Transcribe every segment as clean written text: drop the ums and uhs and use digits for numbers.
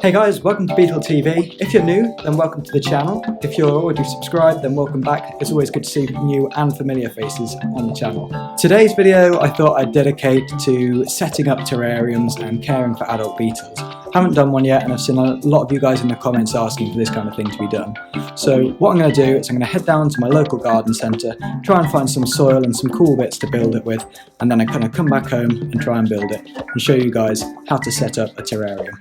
Hey guys, welcome to Beetle TV. If you're new, then welcome to the channel. If you're already subscribed, then welcome back. It's always good to see new and familiar faces on the channel. Today's video I thought I'd dedicate to setting up terrariums and caring for adult beetles. I haven't done one yet, and I've seen a lot of you guys in the comments asking for this kind of thing to be done. So what I'm going to do is I'm going to head down to my local garden centre, try and find some soil and some cool bits to build it with, and then I'm going to come back home and try and build it and show you guys how to set up a terrarium.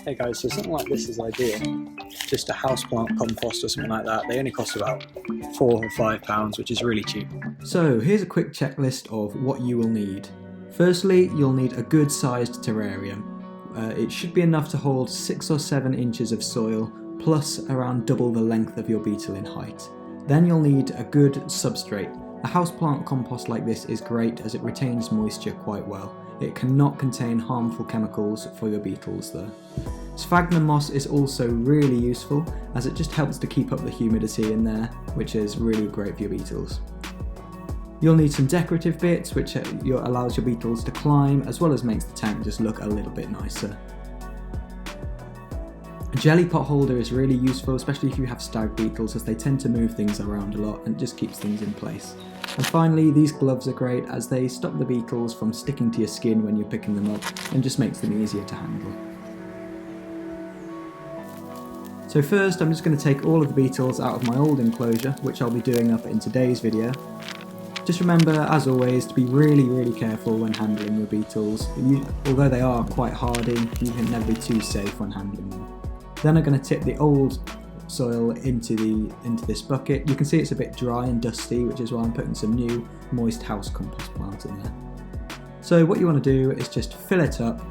Hey guys, so something like this is ideal. Just a houseplant compost or something like that. They only cost about £4 or £5, which is really cheap. So here's a quick checklist of what you will need. Firstly, you'll need a good sized terrarium. It should be enough to hold 6 or 7 inches of soil, plus around double the length of your beetle in height. Then you'll need a good substrate. A houseplant compost like this is great as it retains moisture quite well. It cannot contain harmful chemicals for your beetles though. Sphagnum moss is also really useful as it just helps to keep up the humidity in there, which is really great for your beetles. You'll need some decorative bits which allows your beetles to climb, as well as makes the tank just look a little bit nicer. A jelly pot holder is really useful, especially if you have stag beetles, as they tend to move things around a lot and it just keeps things in place. And finally, these gloves are great as they stop the beetles from sticking to your skin when you're picking them up and just makes them easier to handle. So first I'm just going to take all of the beetles out of my old enclosure, which I'll be doing up in today's video. Just remember, as always, to be really careful when handling your beetles. Although they are quite hardy, you can never be too safe when handling them. Then I'm going to tip the old soil into this bucket. You can see it's a bit dry and dusty, which is why I'm putting some new moist house compost plant in there. So what you want to do is just fill it up,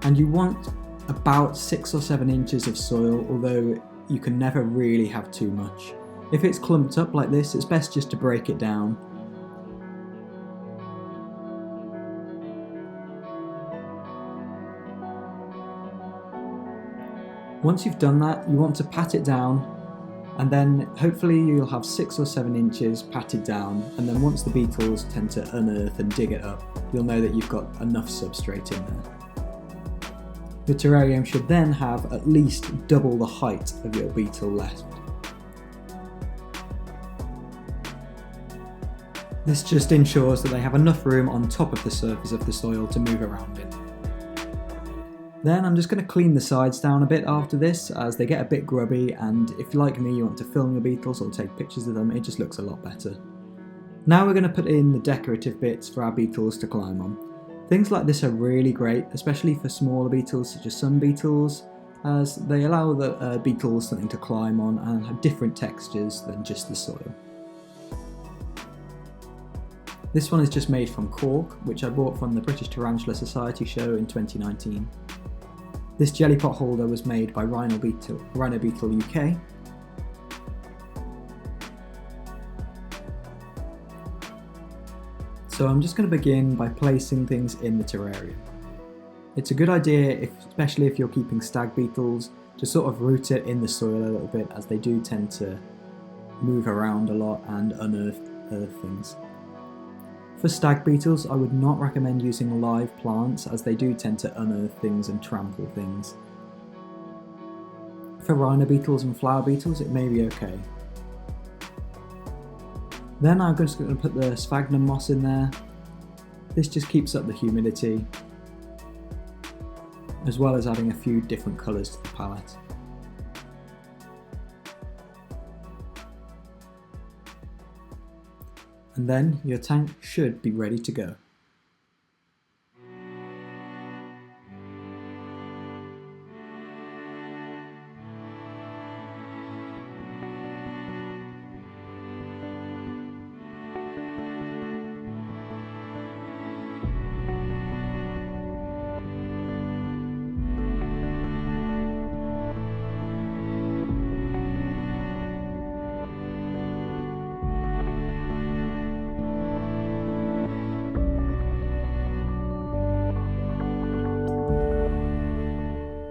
and you want about 6 or 7 inches of soil, although you can never really have too much. If it's clumped up like this, it's best just to break it down. Once you've done that, you want to pat it down, and then hopefully you'll have 6 or 7 inches patted down, and then once the beetles tend to unearth and dig it up, you'll know that you've got enough substrate in there. The terrarium should then have at least double the height of your beetle left. This just ensures that they have enough room on top of the surface of the soil to move around in. Then I'm just going to clean the sides down a bit after this, as they get a bit grubby, and if like me you want to film your beetles or take pictures of them, it just looks a lot better. Now we're going to put in the decorative bits for our beetles to climb on. Things like this are really great, especially for smaller beetles such as sun beetles, as they allow the beetles something to climb on and have different textures than just the soil. This one is just made from cork, which I bought from the British Tarantula Society show in 2019. This jelly pot holder was made by Rhino Beetle UK. So I'm just going to begin by placing things in the terrarium. It's a good idea, especially if you're keeping stag beetles, to sort of root it in the soil a little bit, as they do tend to move around a lot and unearth things. For stag beetles, I would not recommend using live plants, as they do tend to unearth things and trample things. For rhino beetles and flower beetles, it may be okay. Then I'm just going to put the sphagnum moss in there. This just keeps up the humidity, as well as adding a few different colours to the palette. And then your tank should be ready to go.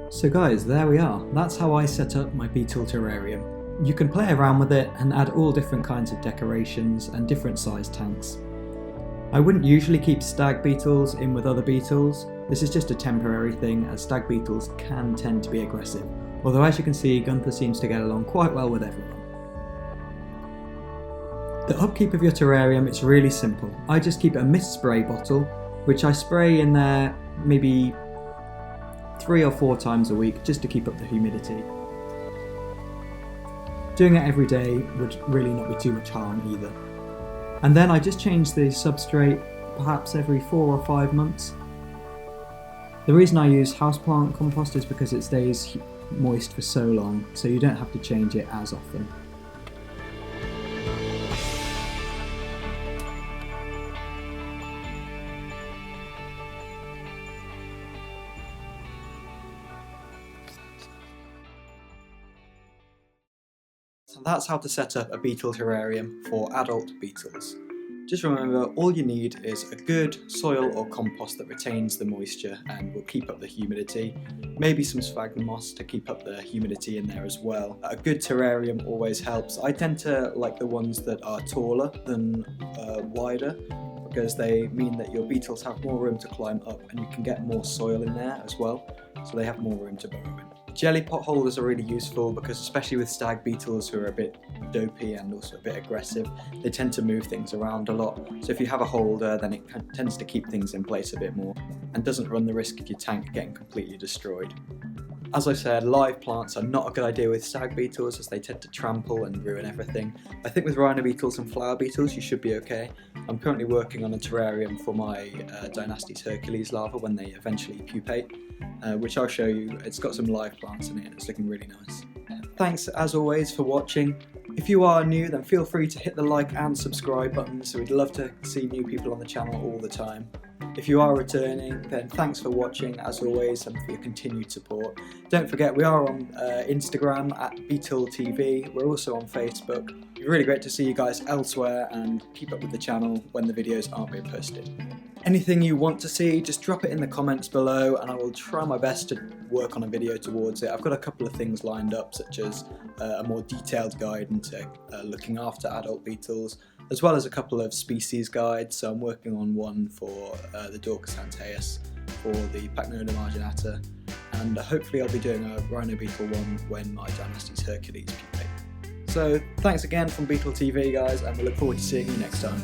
So guys, there we are. That's how I set up my beetle terrarium. You can play around with it and add all different kinds of decorations and different sized tanks. I wouldn't usually keep stag beetles in with other beetles. This is just a temporary thing, as stag beetles can tend to be aggressive, although as you can see, Gunther seems to get along quite well with everyone. The upkeep of your terrarium is really simple. I just keep a mist spray bottle, which I spray in there maybe 3 or 4 times a week just to keep up the humidity. Doing it every day would really not be too much harm either. And then I just change the substrate perhaps every 4 or 5 months. The reason I use houseplant compost is because it stays moist for so long, so you don't have to change it as often. So that's how to set up a beetle terrarium for adult beetles. Just remember, all you need is a good soil or compost that retains the moisture and will keep up the humidity. Maybe some sphagnum moss to keep up the humidity in there as well. A good terrarium always helps. I tend to like the ones that are taller than wider, because they mean that your beetles have more room to climb up and you can get more soil in there as well, so they have more room to burrow in. Jelly pot holders are really useful because, especially with stag beetles who are a bit dopey and also a bit aggressive, they tend to move things around a lot. So if you have a holder, then it tends to keep things in place a bit more and doesn't run the risk of your tank getting completely destroyed. As I said, live plants are not a good idea with stag beetles as they tend to trample and ruin everything. I think with rhino beetles and flower beetles you should be okay. I'm currently working on a terrarium for my Dynastes Hercules larva when they eventually pupate, which I'll show you. It's got some live plants in it and it's looking really nice. Thanks as always for watching. If you are new, then feel free to hit the like and subscribe buttons. We'd love to see new people on the channel all the time. If you are returning, then thanks for watching as always and for your continued support. Don't forget, we are on Instagram at Beetle TV. We're also on Facebook. It's really great to see you guys elsewhere, and keep up with the channel when the videos aren't being posted. Anything you want to see, just drop it in the comments below and I will try my best to work on a video towards it. I've got a couple of things lined up, such as a more detailed guide into looking after adult beetles, as well as a couple of species guides. So I'm working on one for the Dorcas antaeus, for the Pacnoda marginata, and hopefully I'll be doing a rhino beetle one when my Dynastes Hercules pupate. So thanks again from Beetle TV guys, and we look forward to seeing you next time.